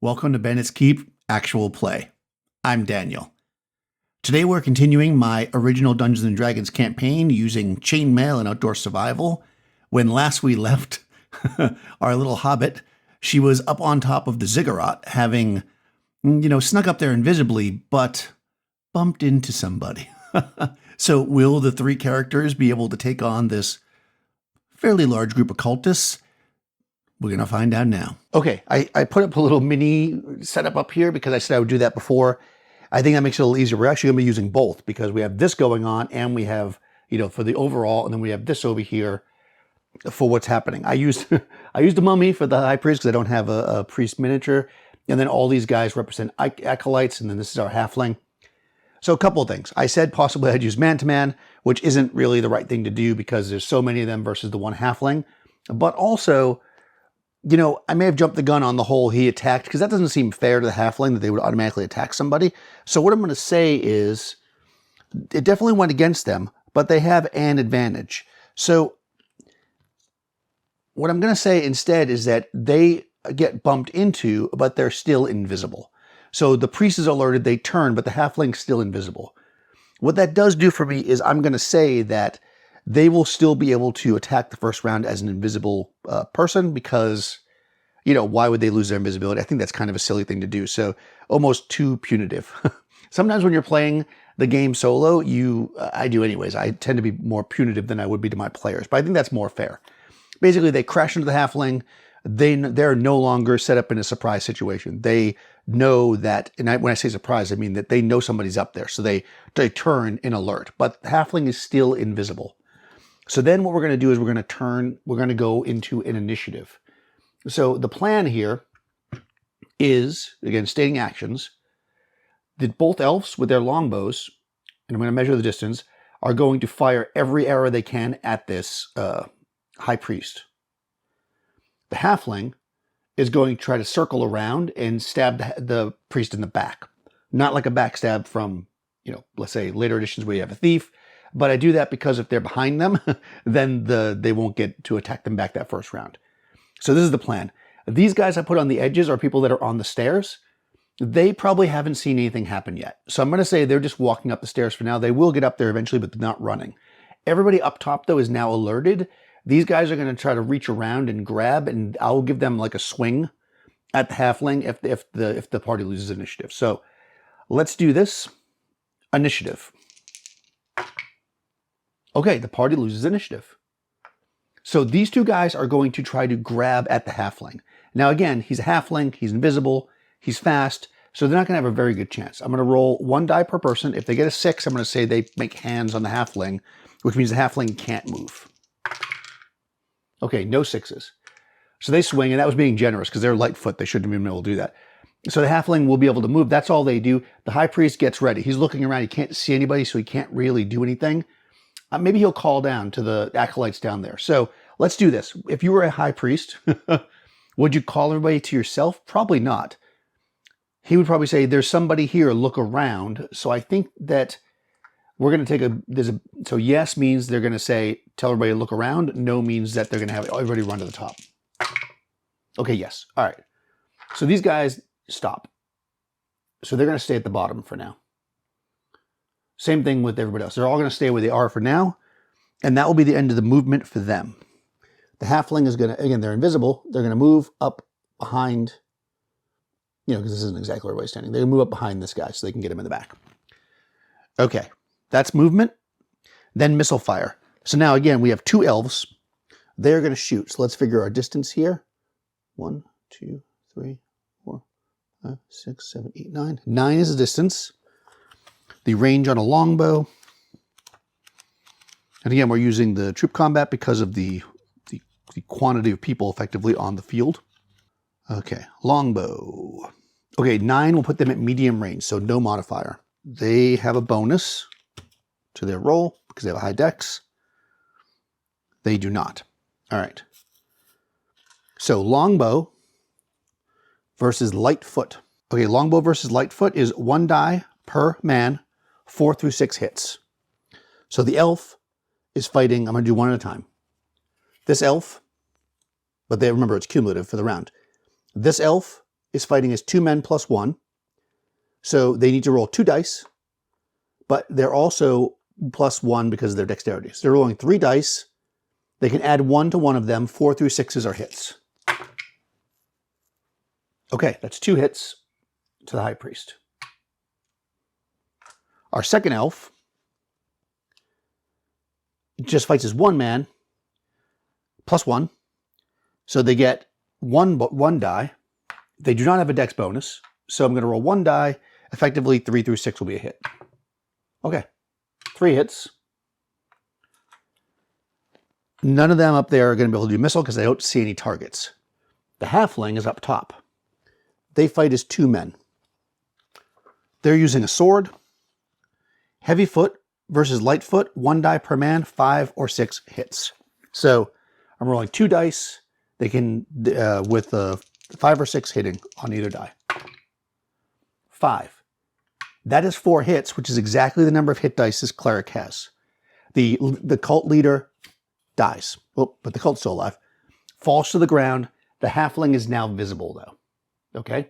Welcome to Bandit's Keep Actual Play. I'm Daniel. Today we're continuing my original Dungeons & Dragons campaign using Chainmail and Outdoor Survival. When last we left our little hobbit, she was up on top of the ziggurat, having, snuck up there invisibly, but bumped into somebody. So will the three characters be able to take on this fairly large group of cultists? We're going to find out now. Okay, I put up a little mini setup up here because I said I would do that before. I think that makes it a little easier. We're actually going to be using both because we have this going on and we have, for the overall, and then we have this over here for what's happening. I used a mummy for the high priest because I don't have a priest miniature. And then all these guys represent acolytes, and then this is our halfling. So a couple of things. I said possibly I'd use man-to-man, which isn't really the right thing to do because there's so many of them versus the one halfling. But also, I may have jumped the gun on the whole he attacked, because that doesn't seem fair to the halfling that they would automatically attack somebody. So what I'm going to say is, it definitely went against them, but they have an advantage. So what I'm going to say instead is that they get bumped into, but they're still invisible. So the priest is alerted, they turn, but the halfling's still invisible. What that does do for me is I'm going to say that they will still be able to attack the first round as an invisible person because, why would they lose their invisibility? I think that's kind of a silly thing to do. So almost too punitive. Sometimes when you're playing the game solo, I do anyways. I tend to be more punitive than I would be to my players, but I think that's more fair. Basically, they crash into the halfling. They're no longer set up in a surprise situation. They know that, and when I say surprise, I mean that they know somebody's up there. So they turn in alert, but the halfling is still invisible. So then what we're going to do is we're going to go into an initiative. So the plan here is, again, stating actions, that both elves with their longbows, and I'm going to measure the distance, are going to fire every arrow they can at this high priest. The halfling is going to try to circle around and stab the priest in the back. Not like a backstab from, let's say later editions where you have a thief, but I do that because if they're behind them, then they won't get to attack them back that first round. So this is the plan. These guys I put on the edges are people that are on the stairs. They probably haven't seen anything happen yet. So I'm going to say they're just walking up the stairs for now. They will get up there eventually, but they're not running. Everybody up top, though, is now alerted. These guys are going to try to reach around and grab, and I'll give them like a swing at the halfling if the party loses initiative. So let's do this. Initiative. Okay, the party loses initiative. So these two guys are going to try to grab at the halfling. Now again, he's a halfling, he's invisible, he's fast, so they're not going to have a very good chance. I'm going to roll 1 die per person. If they get a 6, I'm going to say they make hands on the halfling, which means the halfling can't move. Okay, no 6s. So they swing, and that was being generous because they're lightfoot. They shouldn't have been able to do that. So the halfling will be able to move. That's all they do. The high priest gets ready. He's looking around. He can't see anybody, so he can't really do anything. Maybe he'll call down to the acolytes down there. So let's do this. If you were a high priest, would you call everybody to yourself? Probably not. He would probably say, there's somebody here, look around. So I think that we're going to take so yes means they're going to say, tell everybody to look around. No means that they're going to have everybody run to the top. Okay, yes. All right. So these guys stop. So they're going to stay at the bottom for now. Same thing with everybody else. They're all going to stay where they are for now. And that will be the end of the movement for them. The halfling is going to, again, they're invisible. They're going to move up behind, because this isn't exactly where everybody's standing. They're going to move up behind this guy so they can get him in the back. Okay, that's movement. Then missile fire. So now, again, we have 2 elves. They're going to shoot. So let's figure our distance here. 1, 2, 3, 4, 5, 6, 7, 8, 9. 9 is the distance. The range on a longbow. And again, we're using the troop combat because of the quantity of people effectively on the field. Okay, longbow. Okay, 9 will put them at medium range, so no modifier. They have a bonus to their roll because they have a high dex. They do not. All right. So longbow versus lightfoot. Okay, longbow versus lightfoot is 1 die per man, 4 through 6 hits. So the elf is fighting, I'm going to do one at a time. This elf, but remember it's cumulative for the round. This elf is fighting as 2 men plus 1. So they need to roll 2 dice, but they're also plus 1 because of their dexterity. So they're rolling 3 dice. They can add 1 to one of them. 4 through 6s are hits. Okay, that's 2 hits to the High Priest. Our second elf just fights as 1 man, plus 1. So they get one die. They do not have a dex bonus, so I'm going to roll 1 die. Effectively, 3 through 6 will be a hit. Okay, 3 hits. None of them up there are going to be able to do missile because I don't see any targets. The halfling is up top. They fight as 2 men. They're using a sword. Heavy foot versus light foot, 1 die per man, 5 or 6 hits. So I'm rolling 2 dice. They can, with 5 or 6 hitting on either die. 5. That is 4 hits, which is exactly the number of hit dice this cleric has. The cult leader dies. Oh, but the cult's still alive. Falls to the ground. The halfling is now visible, though. Okay?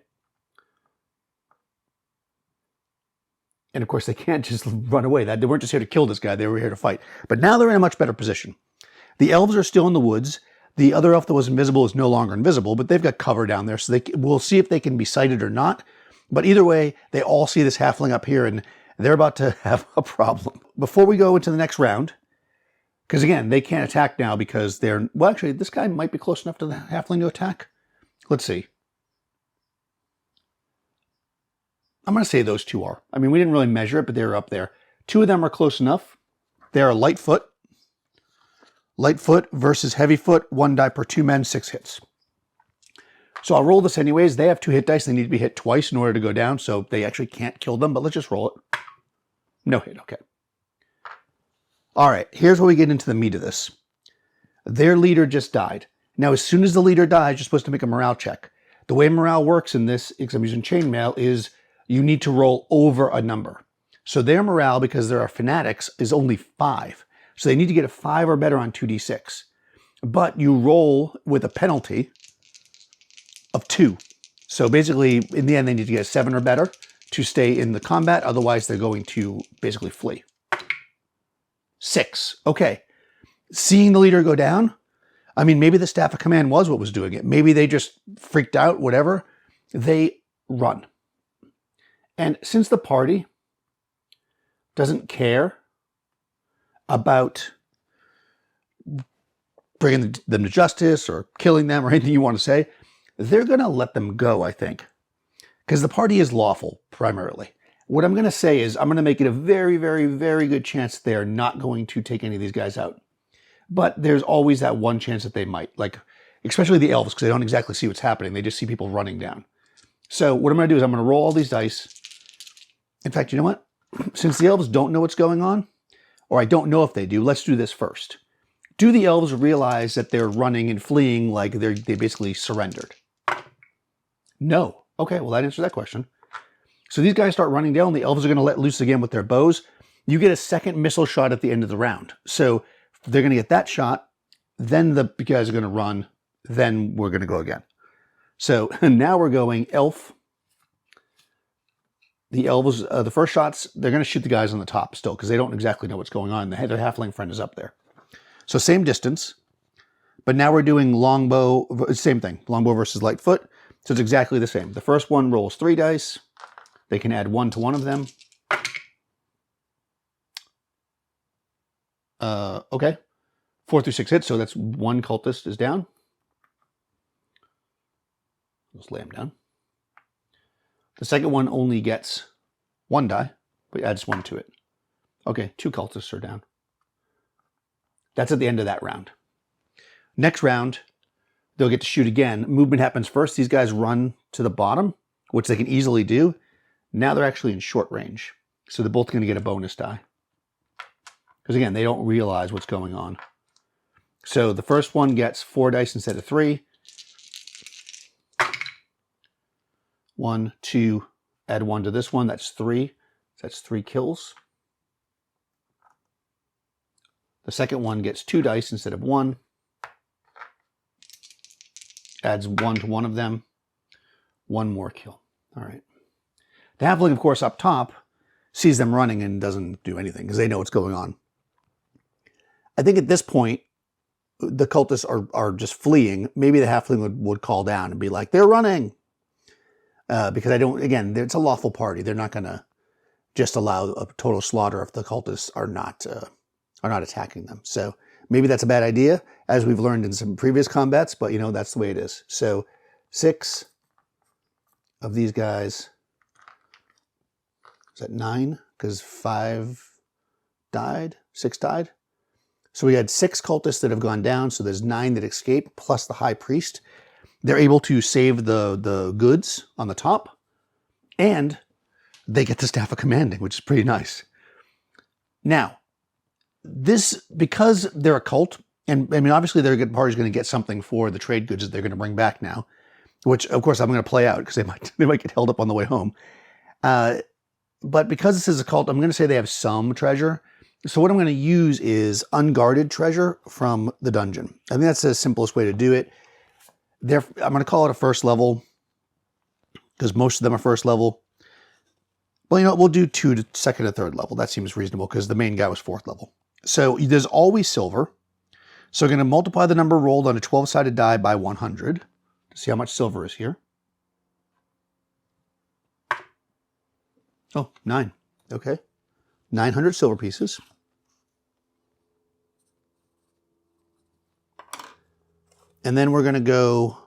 And of course, they can't just run away. They weren't just here to kill this guy. They were here to fight. But now they're in a much better position. The elves are still in the woods. The other elf that was invisible is no longer invisible, but they've got cover down there. So we'll see if they can be sighted or not. But either way, they all see this halfling up here, and they're about to have a problem. Before we go into the next round, because again, they can't attack now because they're... Well, actually, this guy might be close enough to the halfling to attack. Let's see. I'm going to say those 2 are. I mean, we didn't really measure it, but they're up there. 2 of them are close enough. They're light foot. Light foot versus heavy foot. 1 die per 2 men, 6 hits. So I'll roll this anyways. They have 2 hit dice. They need to be hit twice in order to go down, so they actually can't kill them, but let's just roll it. No hit, okay. All right, here's where we get into the meat of this. Their leader just died. Now, as soon as the leader dies, you're supposed to make a morale check. The way morale works in this, because I'm using Chainmail, is you need to roll over a number. So their morale, because there are fanatics, is only 5. So they need to get a 5 or better on 2d6. But you roll with a penalty of 2. So basically, in the end, they need to get a 7 or better to stay in the combat. Otherwise, they're going to basically flee. 6. Okay. Seeing the leader go down, I mean, maybe the staff of command was what was doing it. Maybe they just freaked out, whatever. They run. And since the party doesn't care about bringing them to justice or killing them or anything you want to say, they're going to let them go, I think. Because the party is lawful, primarily. What I'm going to say is I'm going to make it a very, very, very good chance they're not going to take any of these guys out. But there's always that one chance that they might. Like, especially the elves, because they don't exactly see what's happening. They just see people running down. So what I'm going to do is I'm going to roll all these dice. In fact, you know what? Since the elves don't know what's going on, or I don't know if they do, let's do this first. Do the elves realize that they're running and fleeing like they basically surrendered? No. Okay, well, that answers that question. So these guys start running down. The elves are going to let loose again with their bows. You get a second missile shot at the end of the round. So they're going to get that shot. Then the guys are going to run. Then we're going to go again. So now we're going elf. The elves, the first shots, they're going to shoot the guys on the top still because they don't exactly know what's going on. The halfling friend is up there. So same distance. But now we're doing longbow, same thing. Longbow versus light foot. So it's exactly the same. The first one rolls 3 dice. They can add 1 to one of them. Okay. 4 through 6 hits, so that's 1 cultist is down. Let's lay him down. The second one only gets 1 die, but adds 1 to it. Okay, 2 cultists are down. That's at the end of that round. Next round, they'll get to shoot again. Movement happens first. These guys run to the bottom, which they can easily do. Now they're actually in short range. So they're both going to get a bonus die. Because again, they don't realize what's going on. So the first one gets 4 dice instead of 3. 1, 2, add 1 to this one. That's 3. That's 3 kills. The second one gets 2 dice instead of 1. Adds 1 to one of them. One more kill. All right. The halfling, of course, up top sees them running and doesn't do anything because they know what's going on. I think at this point, the cultists are just fleeing. Maybe the halfling would call down and be like, they're running. Because again, it's a lawful party. They're not going to just allow a total slaughter if the cultists are not attacking them. So maybe that's a bad idea, as we've learned in some previous combats, but that's the way it is. So 6 of these guys. Is that 9? Because 5 died, 6 died. So we had 6 cultists that have gone down, so there's 9 that escaped, plus the high priest. They're able to save the goods on the top, and they get the staff of commanding, which is pretty nice. Now, because they're a cult, and I mean, obviously their party's going to get something for the trade goods that they're going to bring back now, which of course I'm going to play out because they might get held up on the way home. But because this is a cult, I'm going to say they have some treasure. So what I'm going to use is unguarded treasure from the dungeon. I think that's the simplest way to do it. I'm going to call it a first level because most of them are first level. Well, we'll do 2 to second and third level. That seems reasonable because the main guy was 4th level. So there's always silver. So we're going to multiply the number rolled on a 12-sided die by 100 to see how much silver is here. Oh, 9. Okay. 900 silver pieces. And then we're going to go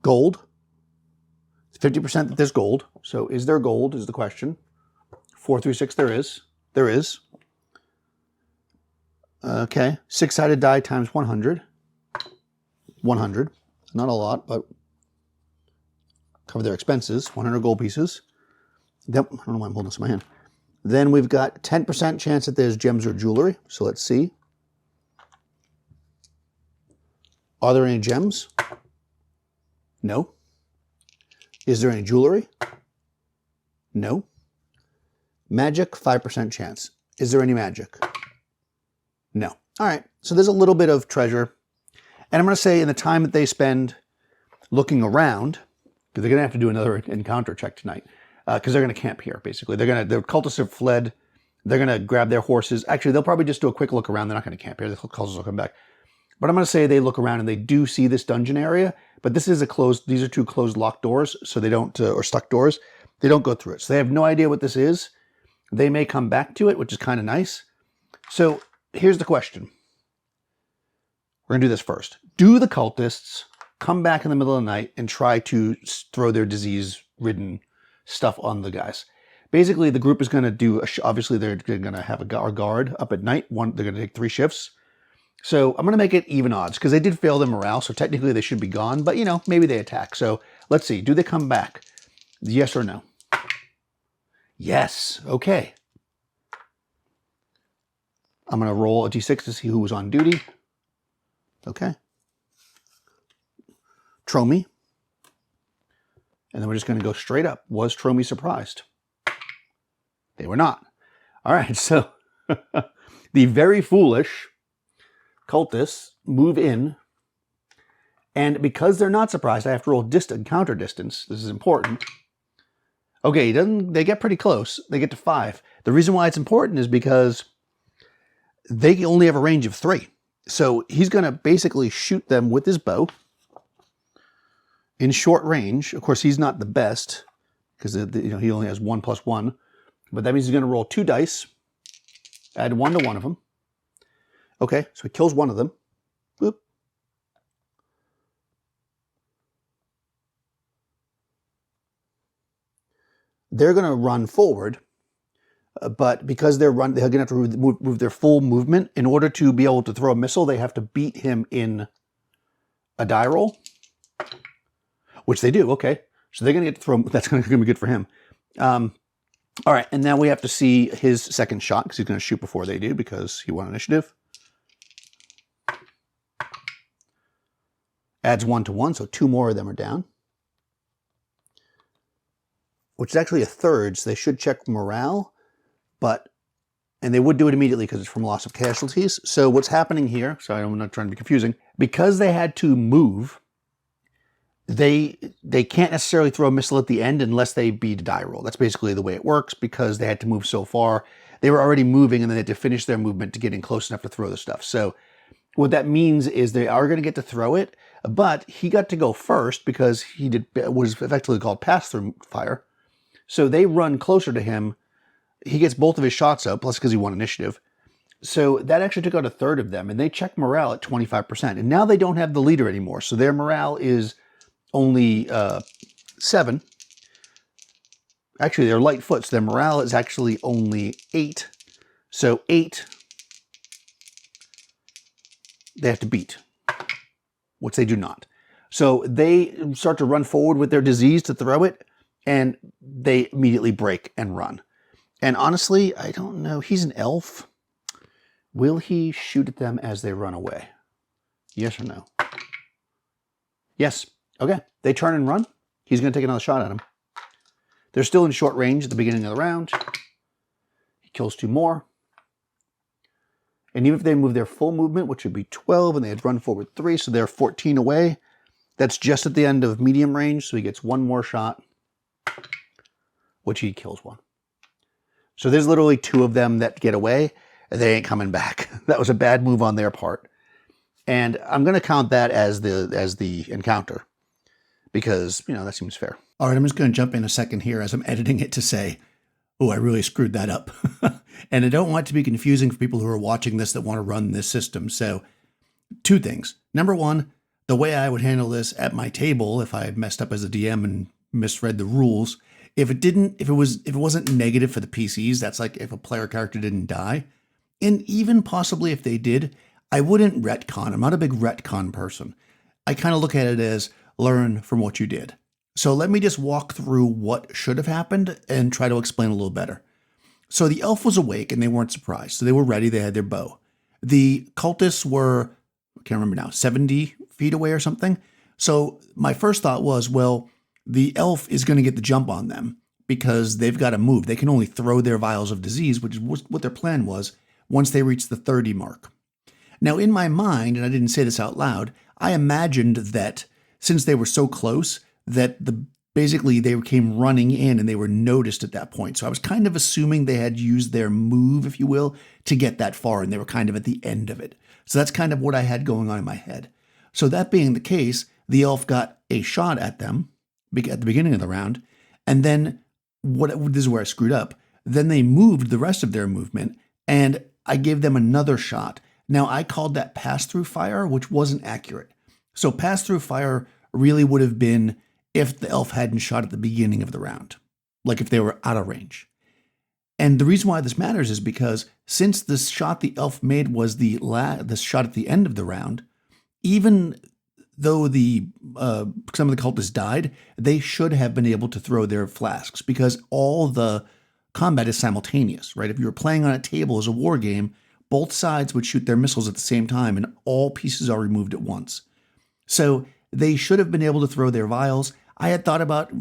gold. It's 50% that there's gold. So is there gold is the question. 4 through 6 there is. There is. Okay. 6-sided die times 100. 100. Not a lot, but cover their expenses. 100 gold pieces. Then, I don't know why I'm holding this in my hand. Then we've got 10% chance that there's gems or jewelry. So let's see. Are there any gems? No. Is there any jewelry? No. Magic, 5% chance. Is there any magic? No. All right. So there's a little bit of treasure. And I'm going to say in the time that they spend looking around, because they're going to have to do another encounter check tonight, because they're going to camp here, basically. The cultists have fled. They're going to grab their horses. Actually, they'll probably just do a quick look around. They're not going to camp here. The cultists will come back. But I'm going to say they look around and they do see this dungeon area, but this is these are 2 closed locked doors, so they don't, or stuck doors. They don't go through it. So they have no idea what this is. They may come back to it, which is kind of nice. So here's the question. We're going to do this first. Do the cultists come back in the middle of the night and try to throw their disease-ridden stuff on the guys? Basically, the group is going to do, obviously they're going to have a guard up at night. They're going to take 3 shifts. So I'm going to make it even odds because they did fail their morale. So technically they should be gone, but maybe they attack. So let's see. Do they come back? Yes or no? Yes. Okay. I'm going to roll a d6 to see who was on duty. Okay. Tromi. And then we're just going to go straight up. Was Tromi surprised? They were not. All right. So the very foolish cultists move in, and because they're not surprised, I have to roll counter distance. This is important. Okay, they get pretty close. They get to 5. The reason why it's important is because they only have a range of 3. So he's going to basically shoot them with his bow in short range. Of course, he's not the best because he only has 1 + 1, but that means he's going to roll 2 dice, add 1 to one of them. Okay, so he kills one of them. Boop. They're going to run forward, but because they're going to have to move their full movement. In order to be able to throw a missile, they have to beat him in a die roll, which they do. Okay, so they're going to get to throw. That's going to be good for him. All right, and now we have to see his second shot because he's going to shoot before they do because he won initiative. Adds 1 to 1, so 2 more of them are down. Which is actually a third, so they should check morale. And they would do it immediately because it's from loss of casualties. So what's happening here, sorry, I'm not trying to be confusing. Because they had to move, they can't necessarily throw a missile at the end unless they beat a die roll. That's basically the way it works, because they had to move so far. They were already moving, and then they had to finish their movement to get in close enough to throw the stuff. So what that means is they are going to get to throw it, but he got to go first because he was effectively called pass-through fire. So they run closer to him. He gets both of his shots up, plus because he won initiative. So that actually took out a third of them, and they check morale at 25%. And now they don't have the leader anymore, so their morale is only 7. Actually, they're light foot, so their morale is actually only 8. So 8 they have to beat, which they do not. So they start to run forward with their disease to throw it, and they immediately break and run. And honestly, I don't know. He's an elf. Will he shoot at them as they run away? Yes or no? Yes. Okay. They turn and run. He's going to take another shot at him. They're still in short range at the beginning of the round. He kills 2 more. And even if they move their full movement, which would be 12, and they had run forward 3, so they're 14 away, that's just at the end of medium range, so he gets 1 more shot, which he kills 1. So there's literally 2 of them that get away, and they ain't coming back. That was a bad move on their part. And I'm going to count that as the encounter, because, that seems fair. All right, I'm just going to jump in a second here as I'm editing it to say, oh, I really screwed that up. And I don't want it to be confusing for people who are watching this that want to run this system. So 2 things. Number 1, the way I would handle this at my table, if I messed up as a DM and misread the rules, if it wasn't negative for the PCs, that's like if a player character didn't die. And even possibly if they did, I wouldn't retcon. I'm not a big retcon person. I kind of look at it as learn from what you did. So let me just walk through what should have happened and try to explain a little better. So the elf was awake and they weren't surprised. So they were ready. They had their bow. The cultists were, I can't remember now, 70 feet away or something. So my first thought was, well, the elf is going to get the jump on them because they've got to move. They can only throw their vials of disease, which is what their plan was, once they reach the 30 mark. Now, in my mind, and I didn't say this out loud, I imagined that since they were so close, that basically they came running in and they were noticed at that point. So I was kind of assuming they had used their move, if you will, to get that far, and they were kind of at the end of it. So that's kind of what I had going on in my head. So that being the case, the elf got a shot at them at the beginning of the round, and then this is where I screwed up. Then they moved the rest of their movement, and I gave them another shot. Now, I called that pass-through fire, which wasn't accurate. So pass-through fire really would have been if the elf hadn't shot at the beginning of the round, like if they were out of range. And the reason why this matters is because since the shot the elf made was the shot at the end of the round, even though some of the cultists died, they should have been able to throw their flasks because all the combat is simultaneous, right? If you were playing on a table as a war game, both sides would shoot their missiles at the same time and all pieces are removed at once. So they should have been able to throw their vials. I had thought about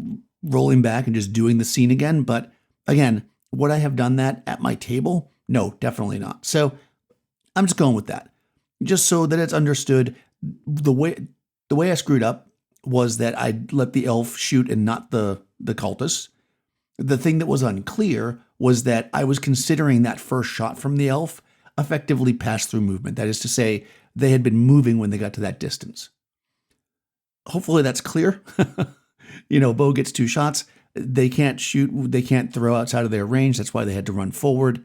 rolling back and just doing the scene again, but again, would I have done that at my table? No, definitely not. So I'm just going with that. Just so that it's understood, the way I screwed up was that I let the elf shoot and not the cultists. The thing that was unclear was that I was considering that first shot from the elf effectively pass-through movement. That is to say, they had been moving when they got to that distance. Hopefully that's clear. Bo gets 2 shots. They can't shoot. They can't throw outside of their range. That's why they had to run forward.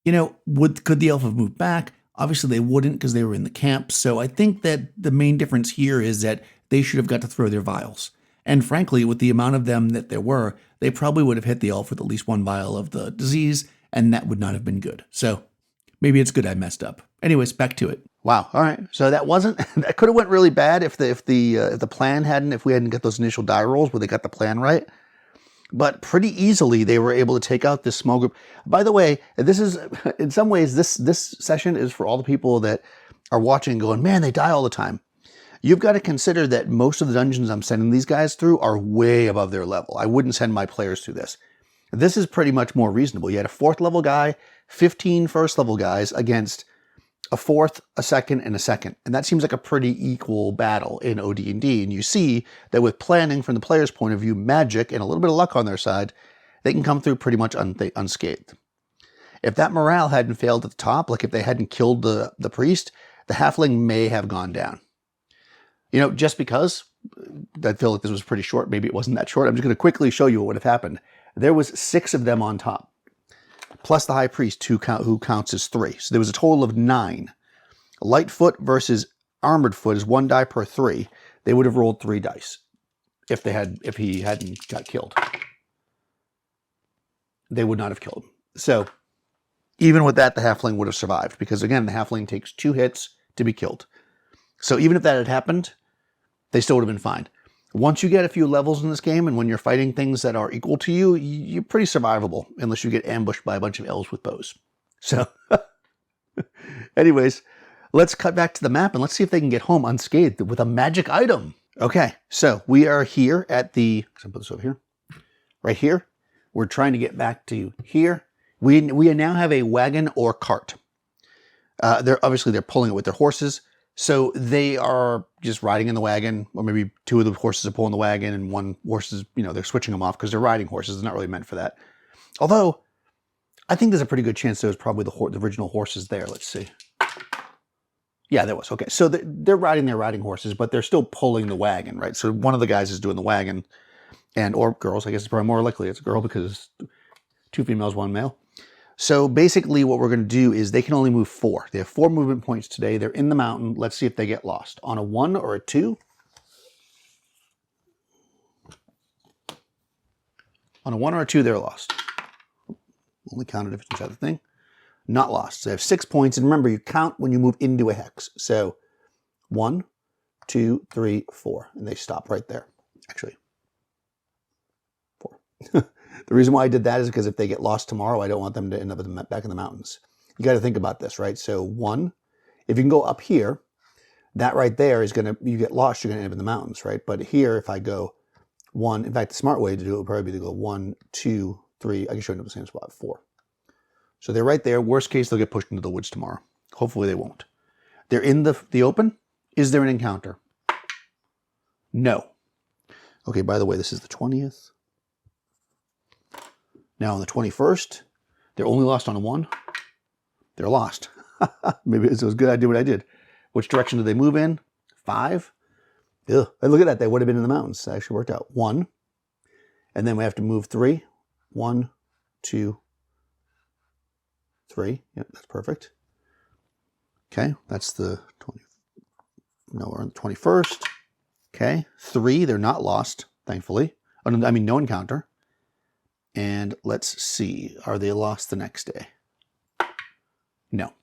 Could the elf have moved back? Obviously they wouldn't because they were in the camp. So I think that the main difference here is that they should have got to throw their vials. And frankly, with the amount of them that there were, they probably would have hit the elf with at least 1 vial of the disease, and that would not have been good. So maybe it's good I messed up. Anyways, back to it. Wow. All right. So that could have went really bad if the plan if we hadn't got those initial die rolls where they got the plan right. But pretty easily they were able to take out this small group. By the way, this is in some ways this session is for all the people that are watching going, man, they die all the time. You've got to consider that most of the dungeons I'm sending these guys through are way above their level. I wouldn't send my players through this. This is pretty much more reasonable. You had a 4th level guy, 15 first level guys against a fourth, a second, and a second. And that seems like a pretty equal battle in OD&D. And you see that with planning from the player's point of view, magic, and a little bit of luck on their side, they can come through pretty much unscathed. If that morale hadn't failed at the top, like if they hadn't killed the priest, the halfling may have gone down. You know, just because I feel like this was pretty short, maybe it wasn't that short, I'm just going to quickly show you what would have happened. There was 6 of them on top, plus the high priest who counts as 3. So there was a total of 9. Lightfoot versus armored foot is 1 die per 3. They would have rolled 3 dice if he hadn't got killed. They would not have killed him. So even with that, the halfling would have survived because, again, the halfling takes 2 hits to be killed. So even if that had happened, they still would have been fine. Once you get a few levels in this game, and when you're fighting things that are equal to you, you're pretty survivable, unless you get ambushed by a bunch of elves with bows. So, anyways, let's cut back to the map, and let's see if they can get home unscathed with a magic item. Okay, so we are here at the... I'll put this over here. Right here. We're trying to get back to here. We now have a wagon or cart. They're pulling it with their horses. So they are just riding in the wagon, or maybe 2 of the horses are pulling the wagon and 1 horse is, they're switching them off because they're riding horses. They're not really meant for that. Although, I think there's a pretty good chance there was probably the original horses there. Let's see. Yeah, there was. Okay, so they're riding their riding horses, but they're still pulling the wagon, right? So one of the guys is doing the wagon, or girls. I guess it's probably more likely it's a girl because 2 females, 1 male. So basically what we're going to do is they can only move 4. They have 4 movement points today. They're in the mountain. Let's see if they get lost. On a 1 or a 2. On a 1 or a 2, they're lost. Only counted if it's inside the thing. Not lost. So they have 6 points. And remember, you count when you move into a hex. So 1, 2, 3, 4. And they stop right there. Actually, 4. The reason why I did that is because if they get lost tomorrow, I don't want them to end up back in the mountains. You got to think about this, right? So 1, if you can go up here, that right there is you get lost, you're going to end up in the mountains, right? But here, if I go 1, in fact, the smart way to do it would probably be to go 1, 2, 3, I can show you in the same spot, 4. So they're right there. Worst case, they'll get pushed into the woods tomorrow. Hopefully they won't. They're in the open. Is there an encounter? No. Okay, by the way, this is the 20th. Now on the 21st, they're only lost on a 1. They're lost. Maybe it was good I did what I did. Which direction do they move in? 5. Ugh. Look at that. They would have been in the mountains. That actually worked out. 1. And then we have to move 3. 1, 2, 3. Yep, that's perfect. Okay, that's the 20. No, we're on the 21st. Okay, 3. They're not lost, thankfully. I mean, no encounter. And let's see, are they lost the next day? No.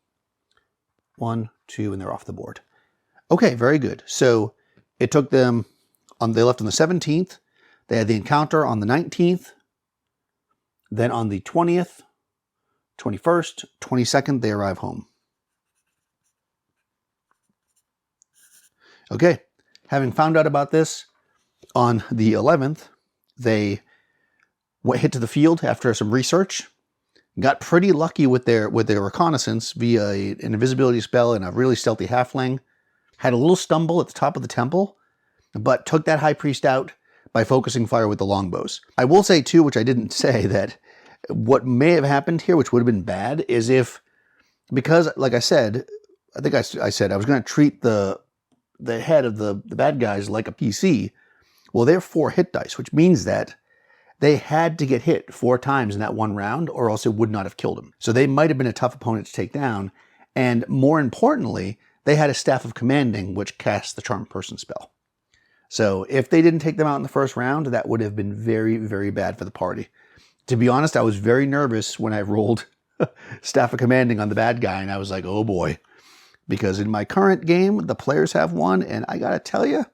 1, 2, and they're off the board. Okay, very good. So it took them, they left on the 17th. They had the encounter on the 19th. Then on the 20th, 21st, 22nd, they arrive home. Okay, having found out about this, on the 11th, they hit to the field after some research, got pretty lucky with their reconnaissance via an invisibility spell and a really stealthy halfling, had a little stumble at the top of the temple, but took that high priest out by focusing fire with the longbows. I will say too, which I didn't say, that what may have happened here, which would have been bad, is because like I said, I think I said I was going to treat the head of the bad guys like a PC. Well, they're 4 hit dice, which means that they had to get hit 4 times in that 1 round, or else it would not have killed them. So they might have been a tough opponent to take down. And more importantly, they had a staff of commanding, which casts the Charm Person spell. So if they didn't take them out in the first round, that would have been very, very bad for the party. To be honest, I was very nervous when I rolled staff of commanding on the bad guy, and I was like, oh boy. Because in my current game, the players have 1, and I gotta tell you,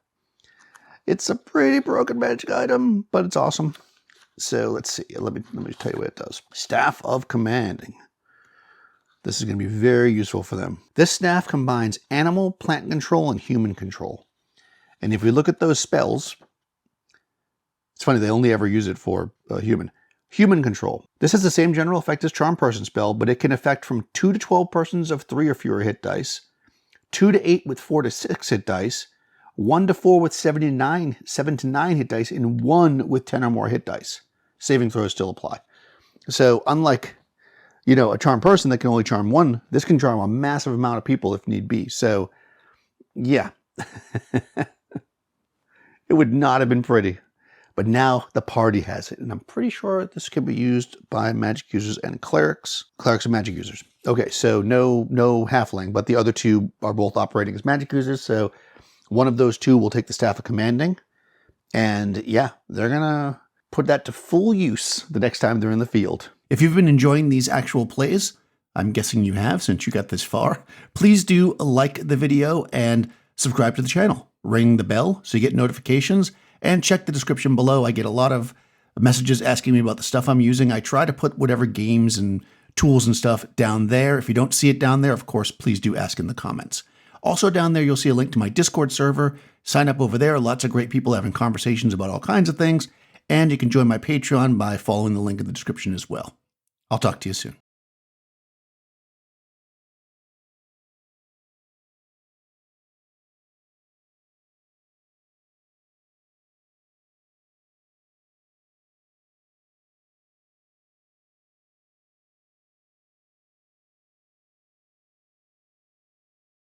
it's a pretty broken magic item, but it's awesome. So let's see. Let me tell you what it does. Staff of Commanding. This is going to be very useful for them. This staff combines animal, plant control, and human control. And if we look at those spells, it's funny, they only ever use it for human. Human Control. This has the same general effect as Charm Person spell, but it can affect from 2 to 12 persons of 3 or fewer hit dice, 2 to 8 with 4 to 6 hit dice, 1 to 4 with 7 to 9 hit dice, and 1 with 10 or more hit dice. Saving throws still apply. So unlike, a Charm Person that can only charm 1, this can charm a massive amount of people if need be. So, yeah. It would not have been pretty. But now the party has it, and I'm pretty sure this can be used by magic users and clerics. Clerics and magic users. Okay, so no halfling, but the other two are both operating as magic users, so one of those two will take the Staff of Commanding, and yeah, they're gonna put that to full use the next time they're in the field. If you've been enjoying these actual plays, I'm guessing you have since you got this far, please do like the video and subscribe to the channel. Ring the bell so you get notifications, and check the description below. I get a lot of messages asking me about the stuff I'm using. I try to put whatever games and tools and stuff down there. If you don't see it down there, of course, please do ask in the comments. Also down there, you'll see a link to my Discord server. Sign up over there. Lots of great people having conversations about all kinds of things. And you can join my Patreon by following the link in the description as well. I'll talk to you soon.